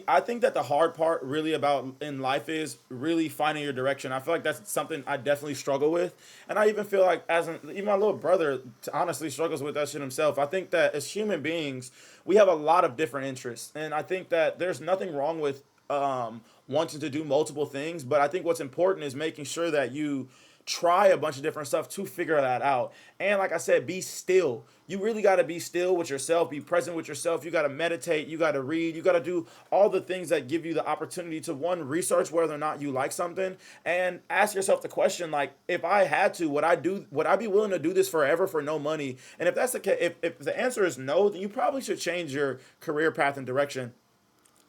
I think that the hard part really about in life is really finding your direction. I feel like that's something I definitely struggle with, and I even feel like even my little brother honestly struggles with that shit himself. I think that as human beings, we have a lot of different interests, and I think that there's nothing wrong with wanting to do multiple things, but I think what's important is making sure that you try a bunch of different stuff to figure that out. And like I said, be still. You really got to be still with yourself, be present with yourself. You got to meditate, you got to read, you got to do all the things that give you the opportunity to one, research whether or not you like something, and ask yourself the question like, if I had to, would I be willing to do this forever for no money? And if that's the case, if the answer is no, then you probably should change your career path and direction.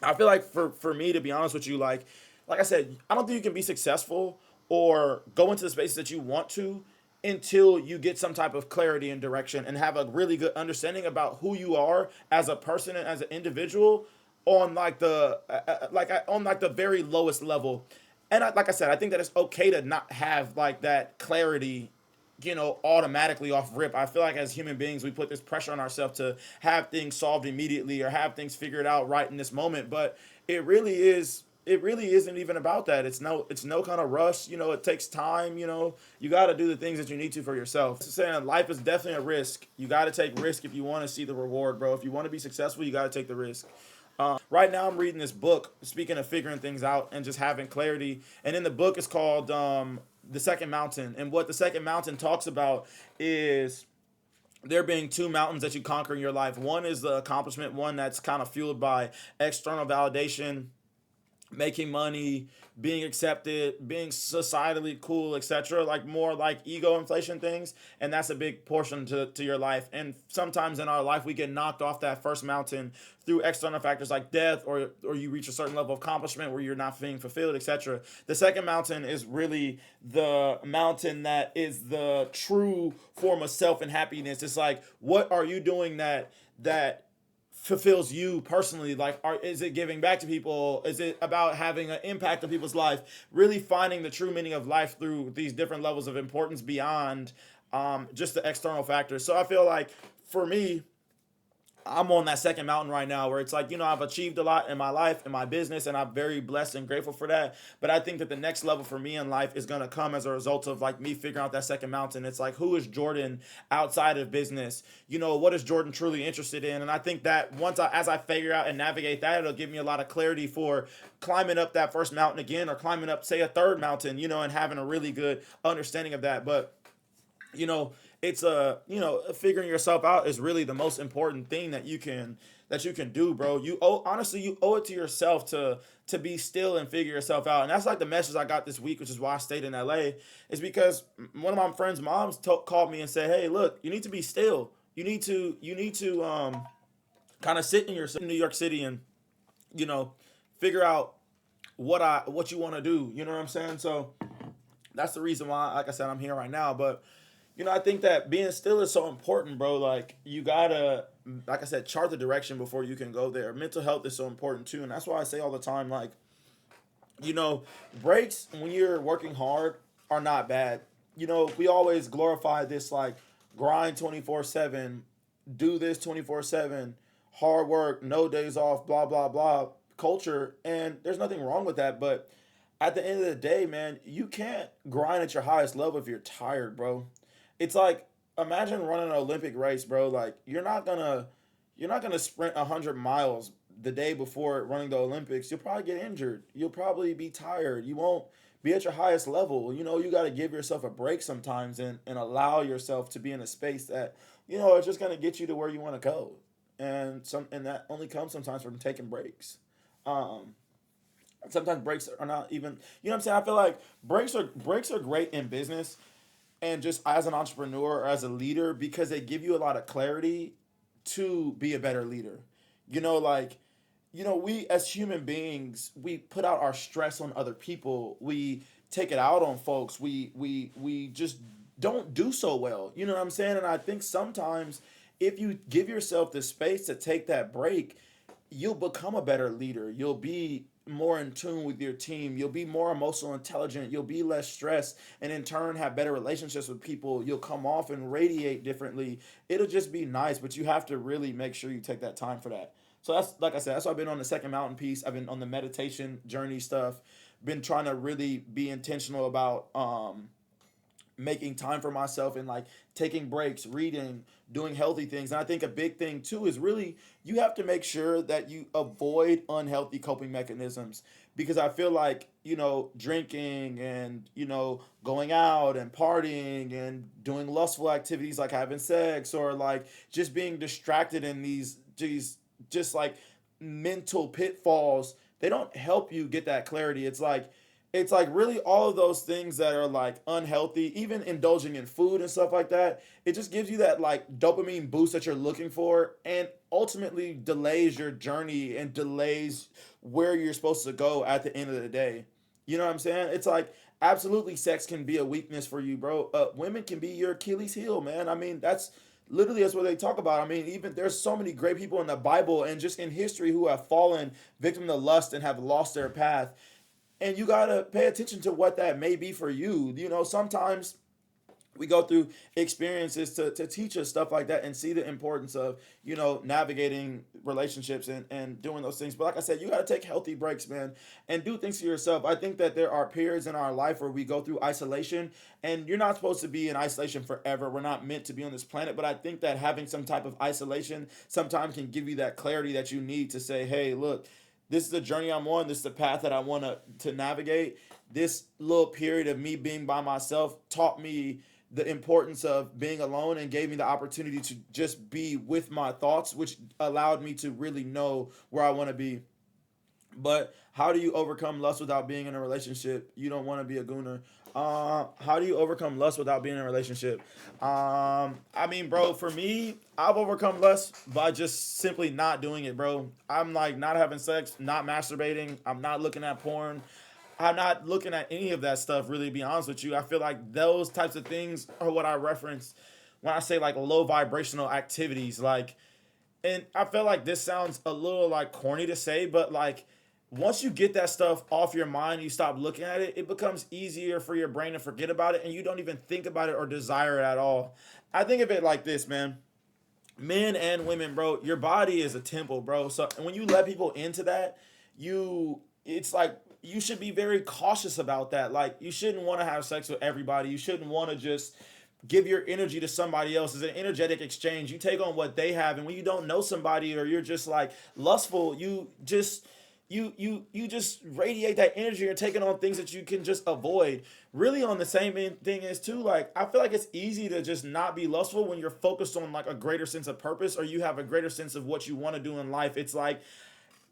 I feel like for me, to be honest with you, like I said, I don't think you can be successful or go into the spaces that you want to until you get some type of clarity and direction and have a really good understanding about who you are as a person and as an individual on on like the very lowest level. And like I said, I think that it's okay to not have like that clarity, automatically off rip. I feel like as human beings, we put this pressure on ourselves to have things solved immediately or have things figured out right in this moment. But it really isn't even about that. It's no kind of rush. It takes time. You got to do the things that you need to for yourself. So saying life is definitely a risk. You got to take risk if you want to see the reward, bro. If you want to be successful, you got to take the risk. Right now, I'm reading this book. Speaking of figuring things out and just having clarity, and in the book, it's called "The Second Mountain." And what the second mountain talks about is there being two mountains that you conquer in your life. One is the accomplishment, one that's kind of fueled by external validation, making money, being accepted, being societally cool, etc. Like more like ego inflation things. And that's a big portion to your life. And sometimes in our life, we get knocked off that first mountain through external factors like death or you reach a certain level of accomplishment where you're not being fulfilled, etc. The second mountain is really the mountain that is the true form of self and happiness. It's like, what are you doing that fulfills you personally? Like, is it giving back to people? Is it about having an impact on people's life? Really finding the true meaning of life through these different levels of importance beyond just the external factors. So I feel like for me, I'm on that second mountain right now where it's like, I've achieved a lot in my life, in my business, and I'm very blessed and grateful for that. But I think that the next level for me in life is going to come as a result of like me figuring out that second mountain. It's like, who is Jordan outside of business? What is Jordan truly interested in? And I think that as I figure out and navigate that, it'll give me a lot of clarity for climbing up that first mountain again or climbing up, say, a third mountain, and having a really good understanding of that. But you know it's figuring yourself out is really the most important thing that you can do, bro. You owe it to yourself to be still and figure yourself out. And that's like the message I got this week, which is why I stayed in LA, is because one of my friends moms called me and said, hey, look, you need to be still. You need to kind of sit in New York City and you know figure out what you want to do. You know what I'm saying? So that's the reason why, like I said, I'm here right now. But I think that being still is so important, bro. Like, you gotta, like I said, chart the direction before you can go there. Mental health is so important too, and that's why I say all the time, like, you know, breaks when you're working hard are not bad. We always glorify this like grind 24/7, do this 24/7, hard work, no days off, blah blah blah culture, and there's nothing wrong with that. But at the end of the day, man, you can't grind at your highest level if you're tired, bro. It's like, imagine running an Olympic race, bro. Like, you're not gonna sprint 100 miles the day before running the Olympics. You'll probably get injured. You'll probably be tired. You won't be at your highest level. You got to give yourself a break sometimes and allow yourself to be in a space that is just gonna get you to where you want to go. And that only comes sometimes from taking breaks. Um, Sometimes breaks are not even. You know what I'm saying? I feel like breaks are great in business and just as an entrepreneur or as a leader because they give you a lot of clarity to be a better leader. Like, we as human beings, we put out our stress on other people. We take it out on folks. We just don't do so well. You know what I'm saying? And I think sometimes if you give yourself the space to take that break, you'll become a better leader. You'll be more in tune with your team. You'll be more emotional intelligent. You'll be less stressed and in turn have better relationships with people. You'll come off and radiate differently. It'll just be nice, but you have to really make sure you take that time for that. So that's like I said, that's why I've been on the second mountain piece. I've been on the meditation journey stuff. Been trying to really be intentional about making time for myself and like taking breaks, reading, doing healthy things. And I think a big thing too is really you have to make sure that you avoid unhealthy coping mechanisms, because I feel like, drinking and, going out and partying and doing lustful activities like having sex or like just being distracted in these just like mental pitfalls, they don't help you get that clarity. It's like really all of those things that are like unhealthy, even indulging in food and stuff like that. It just gives you that like dopamine boost that you're looking for, and ultimately delays your journey and delays where you're supposed to go at the end of the day. You know what I'm saying? It's like absolutely sex can be a weakness for you, bro. Women can be your Achilles heel, man. I mean, that's what they talk about. I mean, even there's so many great people in the Bible and just in history who have fallen victim to lust and have lost their path, and you got to pay attention to what that may be for you. Sometimes we go through experiences to teach us stuff like that and see the importance of, navigating relationships and doing those things. But like I said, you got to take healthy breaks, man, and do things for yourself. I think that there are periods in our life where we go through isolation, and you're not supposed to be in isolation forever. We're not meant to be on this planet. But I think that having some type of isolation sometimes can give you that clarity that you need to say, hey, look, this is the journey I'm on. This is the path that I want to navigate. This little period of me being by myself taught me the importance of being alone and gave me the opportunity to just be with my thoughts, which allowed me to really know where I want to be. But how do you overcome lust without being in a relationship? You don't want to be a gooner. How do you overcome lust without being in a relationship? I mean, bro, for me, I've overcome lust by just simply not doing it, bro. I'm like not having sex, not masturbating. I'm not looking at porn. I'm not looking at any of that stuff, really, to be honest with you. I feel like those types of things are what I reference when I say like low vibrational activities. Like, and I feel like this sounds a little like corny to say, but like once you get that stuff off your mind, you stop looking at it, it becomes easier for your brain to forget about it, and you don't even think about it or desire it at all. I think of it like this, man. Men and women, bro, your body is a temple, bro. So when you let people into that, it's like you should be very cautious about that. Like you shouldn't want to have sex with everybody. You shouldn't want to just give your energy to somebody else. It's an energetic exchange. You take on what they have, and when you don't know somebody or you're just like lustful, you just radiate that energy. You're taking on things that you can just avoid. Really, on the same thing is too, like I feel like it's easy to just not be lustful when you're focused on like a greater sense of purpose, or you have a greater sense of what you want to do in life. It's like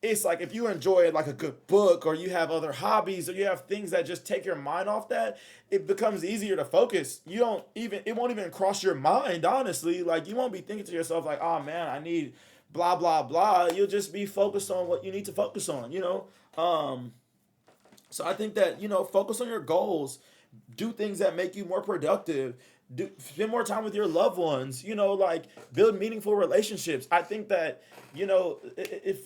if you enjoy like a good book, or you have other hobbies, or you have things that just take your mind off that, it becomes easier to focus. It won't even cross your mind, honestly. Like you won't be thinking to yourself like, oh man, I need blah blah blah. You'll just be focused on what you need to focus on. So I think that, focus on your goals, do things that make you more productive, spend more time with your loved ones, like build meaningful relationships. I think that,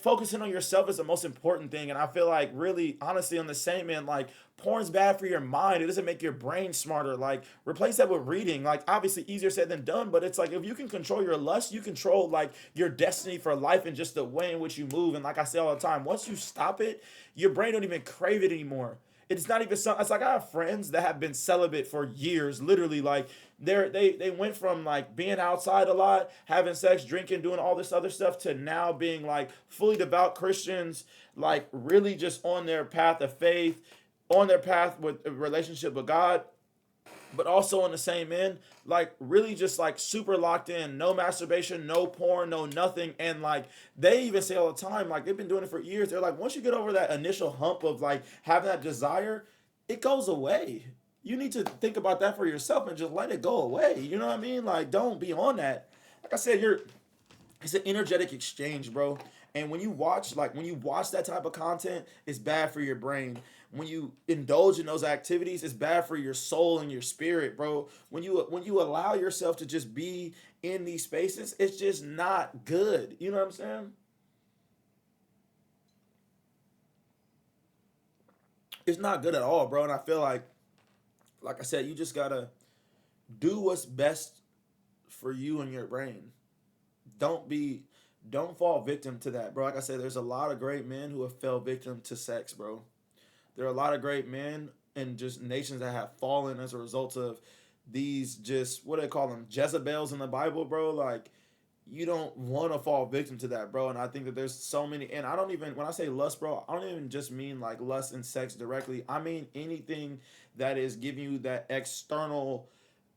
focusing on yourself is the most important thing. And I feel like really, honestly, on the same end, like porn's bad for your mind. It doesn't make your brain smarter. Like replace that with reading. Like obviously easier said than done, but it's like if you can control your lust, you control like your destiny for life and just the way in which you move. And like I say all the time, once you stop it, your brain don't even crave it anymore. It's not even something. It's like I have friends that have been celibate for years, literally. Like they went from like being outside a lot, having sex, drinking, doing all this other stuff, to now being like fully devout Christians, like really just on their path of faith, on their path with a relationship with God, but also on the same end, like really just like super locked in, no masturbation, no porn, no nothing. And like they even say all the time, like they've been doing it for years. They're like, once you get over that initial hump of like having that desire, it goes away. You need to think about that for yourself and just let it go away. You know what I mean? Like don't be on that. Like I said, it's an energetic exchange, bro. And when you watch that type of content, it's bad for your brain. When you indulge in those activities, it's bad for your soul and your spirit, bro. When you allow yourself to just be in these spaces, it's just not good. You know what I'm saying? It's not good at all, bro. And I feel like I said, you just gotta do what's best for you and your brain. Don't be don't fall victim to that, bro. Like I said, there's a lot of great men who have fell victim to sex, bro. There are a lot of great men and just nations that have fallen as a result of these, just what do they call them, Jezebels in the Bible, bro. Like, you don't want to fall victim to that, bro. And I think that there's so many, and I don't even, when I say lust, bro, I don't even just mean like lust and sex directly. I mean anything that is giving you that external,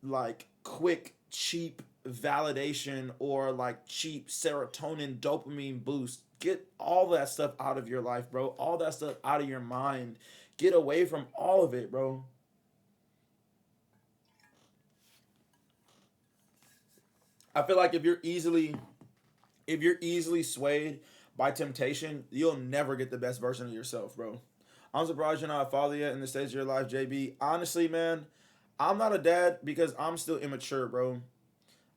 like quick, cheap validation, or like cheap serotonin, dopamine boost. Get all that stuff out of your life, bro. All that stuff out of your mind. Get away from all of it, bro. I feel like if you're easily swayed by temptation, you'll never get the best version of yourself, bro. I'm surprised you're not a father yet in the stage of your life, JB. Honestly, man, I'm not a dad because I'm still immature, bro.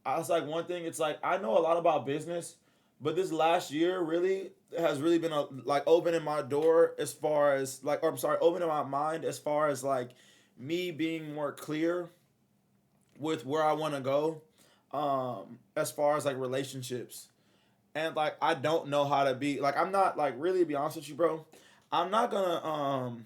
I was like, one thing, it's like I know a lot about business, but this last year really has really been like opening my door as far as like, or I'm sorry, opening my mind as far as like me being more clear with where I want to go, as far as like relationships. And like I don't know how to be like, I'm not like, really, to be honest with you, bro. I'm not gonna